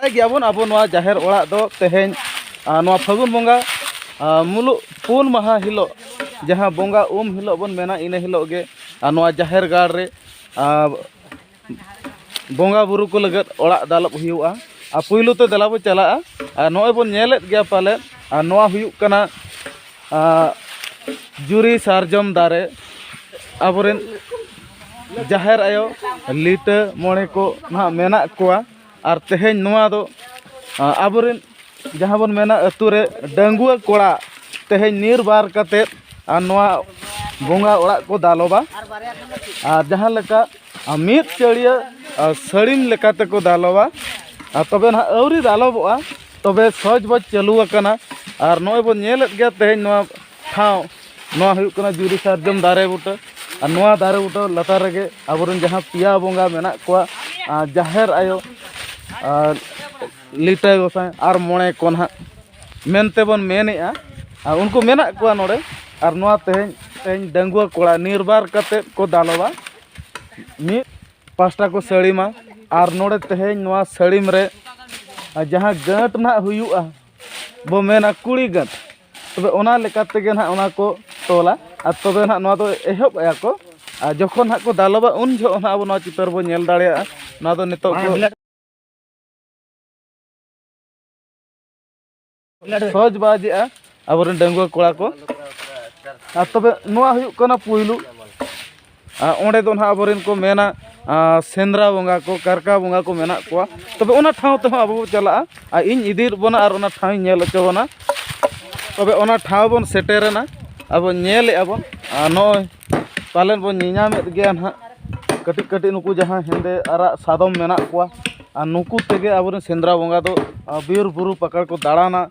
गियाबन अब जाहेर ओड़ा दो तेहें फागुन बंगा मुलुग पुन माहा हिलो जहाँ बंगा हिलो बन मेना इन हिलो गे जाहेर गाड़ रे बंगा बुरु को लगत ओड़ा दालब हुआ पुइलु तो दला बो चला नय बन नेलेत गया पाले नवा हुयुक कना जुरी सारजम दारे अबरेन जाहेर आयो लिटा मोड़े को ना मेना कोआ और तेहें नवा दो अबरेन जहाँ बन मेना अतुरे डंगुआ कोड़ा तेहें नीर बार कते नवा बंगा ओड़ा को दालोबा और जहाँ लेका मीत चढ़िया सड़ीम लेकाते को दालोबा तबे ना अवरी दालोबा तबे सज बज चालू आकना और नय बन नेलेत गया तेहें नवा ठाव नवा हुयुक कना जुरी सारजम दारे बुटा और नवा दारे बुटा लतार रेगे अबरेन जहाँ पिया बंगा मेना कोआ जाहेर आयो लिटा गोसाई और मोड़े को ना मेनते बन मेनेआ उनको मेना कोआ नोड़े और नवा तेहें डंगुआ कोड़ा निर्बार कते को दालोबा मी पास्टा को सड़ीमा और नोड़े तेहें नवा सड़ीम रे जहाँ गंट ना हुयुआ बो मेना कुड़ी गंट तबे ओना लेकाते गे ना ओना को तोला और तबे ना नवा दो एहब आया को जखन ना को दालोबा उन जो ना अब नवा चितर बो नेल दाड़ेया ना दो नितो को सज बाजेआ अबरेन डंगुआ कोड़ा को तबे नवा हुयुक कना पुइलु ओंडे दो ना अबरेन को मेना सेंद्रा बंगा को कारका बंगा को मेना कोआ तबे ओना ठाव ते अब चला इन इदिर बना और ओना ठाव नेल अचोबना तबे ओना ठाव बन सेटेरना अब नेल अबन नय पालन बन निनामेत गया ना कटी कटी नुकु जहाँ हेंदे आरा सादम मेना कोआ और नुकु तेगे अबरेन सेंद्रा बंगा दो बीर बुरु पकड़ को दाड़ाना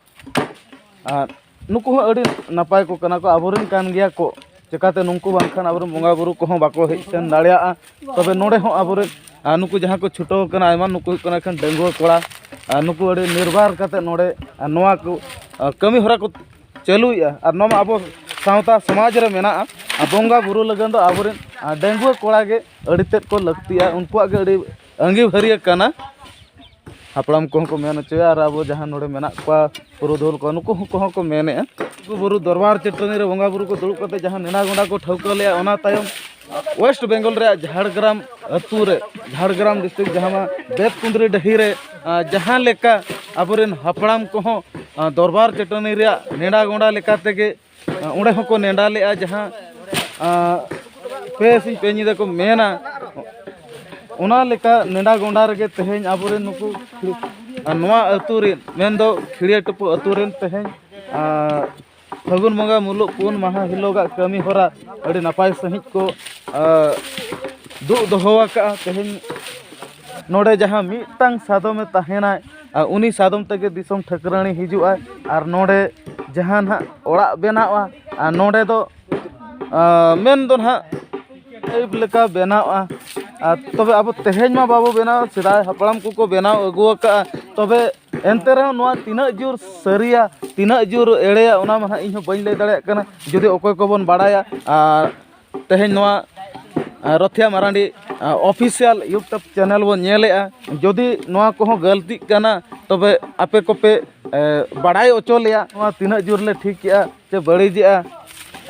नुकु अड़ी नपाय को कना को अबरेन कान गया को चिकाते नुकु बांखान अबरेन बंगा बुरु को बाको हेज सेन दाड़िया तबे नोड़े हो अबरेन नुकु जहाँ को छुटो कना आयमा नुकु कना खान डंगुआ कोड़ा नुकु अड़ी निर्भर कते नोड़े नोआ को कमी हरा को चालुया और नोमा अब सावता समाज रे मेना बंगा बुरु लगन दो अबरेन डंगुआ कोड़ा गे अड़ी तेद को लगतिया उनको गे अड़ी अंगी भरिया कना हापड़ाम को मेन चोया और अब जहाँ नोड़े मेना को पुरुधुल को नुकु को मेने बुरु दरबार चटनी रे बंगा बुरु को दुड़ुब कते जहाँ नेना गोंडा को ठौका लिया ओना तायम वेस्ट बेंगल रे झाड़ग्राम अतु रे झाड़ग्राम डिस्ट्रिक्ट जहाँ बेतकुंदरी डही रे जहाँ लेका अबरेन हापड़ाम को दरबार चटनी रे नेना गोंडा लेका तेगे उड़े को नेंडा लेआ जहाँ पे सिंह पे निदा को मेना ओना लेका नेंडा गोंडा रे तेहें अबरेन नुकु नवा अतु रे मेन दो खिड़िया टपु अतु रे तेहें फागुन बंगा मुलुग पुन माहा हिलोगा कमी हरा अड़ी नपाय सहित को दु दोहोवा का तेहें नोड़े जहाँ मिटतांग सादम तहेना उनी सादम तेगे दिसम ठकरानी हिजुआ और नोड़े जहाँ ना ओड़ा बेनावा नोड़े दो मेन दो ना एब लेका बेनावा तबे अब तेहें मा बाबू बेनाव सिदाय हापड़ाम को बेनाव अगुआ तबे एनते रहो नवा तीना जोर सरिया तीना जोर एड़ेया ओना मा इन बई लay दाड़े कना जदि ओकोय को बन बाड़ाया तेहें नवा रथिया मारांडी ऑफिशियल यूट्यूब चैनल बन नेलेआ जदि नवा को गलती कना तबे आपे कोपे बाड़ाय ओचो लिया नवा तीना जोर ले ठीक किया से बड़ीजिया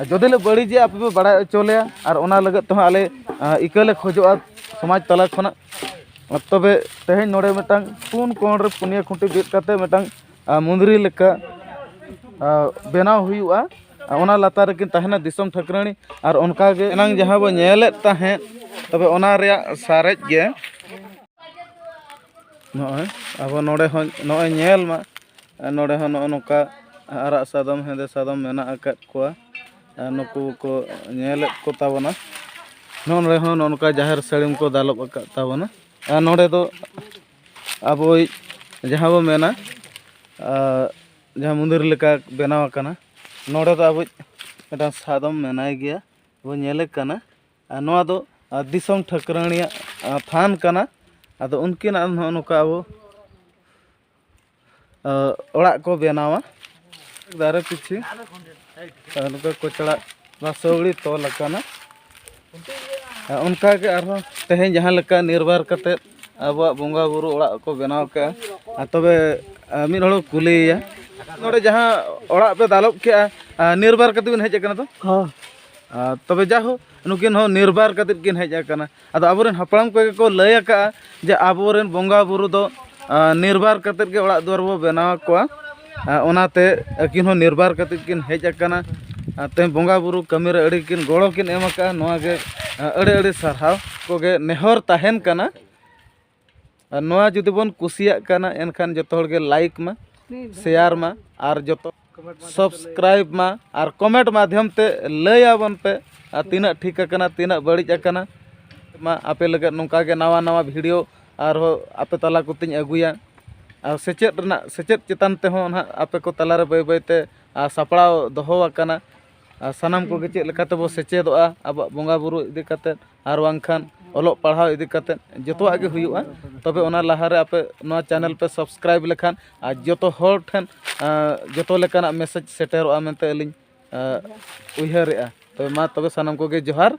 जदि ले बड़ीजिया आपे पे बाड़ाय ओचो लिया और ओना लगत तो आले इकले खोजोआ समाज तला खना तबे तेहें नोड़े मेटांग पुन कोण रे पुनिया खुंटी बिद कते मेटांग मुंदरी लेका बेनाव हुयुआ ओना लातार रे किन तहना दिसम ठकरानी और उनका गे एनांग जहाँ बो नेलेत ताहें तबे ओना रेया सारेज गे नय अब नोड़े हो नय नेल मा नोड़े हो नोका आरा सादम हेदे सादम मेना आकात कोआ नुकु को नेलेत को ताबना नोड़े हो नोका जाहेर सड़ीम को दालब आकात ताबना नोड़े दो अब जहाँ बो मेना जहाँ मंदिर लेका बेनाव कना नोड़े दो अब मिटा सादम मेनाय गया वो नेले कना नोआ दो दिसम ठकरानिया थान कना आदो उनकिन नोका अब ओड़ा को बेनावा दारे पिछी नुका कोचड़ा सौड़ी तोल कना उनका के तेहें जहाँ लेका निर्भर कते abuak bongga buru orak ko benaw ka tobe min hol kuliya node jaha orak pe dalop ke nirbar kate bin hej akana to तबे जाहो नुकिन हो निर्भर कते किन हेज आकना आदो आबोरेन हपड़ाम को लय आका जे आबोरेन बोंगा बुरु दो निर्भर कते के ओड़ा दुआर बो बनाव कोआ ओनाते किन हो निर्भर कते किन हेज आकना ते बोंगा बुरु कमी रे अड़ी किन गोड़ो किन एम आका नोआ गे अड़ी अड़ी सरहाव कोगे नेहर ताहेन कना नोआ जुदी बोन कुसिया कना एनखान जतो हर गे लाइक मा शेयर मा आर जतो सब्सक्राइब मा और कमेंट माध्यम ते लय आबन पे तीना ठीक आकना तीना बड़िज आकना मा आपे लगे नोंका गे नवा नवा वीडियो और हो आपे तला को तिन अगुया और सेचेत चितान ते हो ना आपे को तला रे बय बय ते सापड़ाव दोहो आकना सानाम को गे चेत लेकाते बो सेचेदोआ अब बोंगा बुरु इदि काते आर वांखान ओलो पढ़ाव इदि काते जतोआ गे हुयुआ तबे ओना लाहारे आपे नोआ चैनल पे सब्सक्राइब लेखान आ जतो होर ठन जतो लेकाना मैसेज सेटेरोआ मेनते अलिन उयहरेआ तबे मा तबे सानाम को गे जोहार।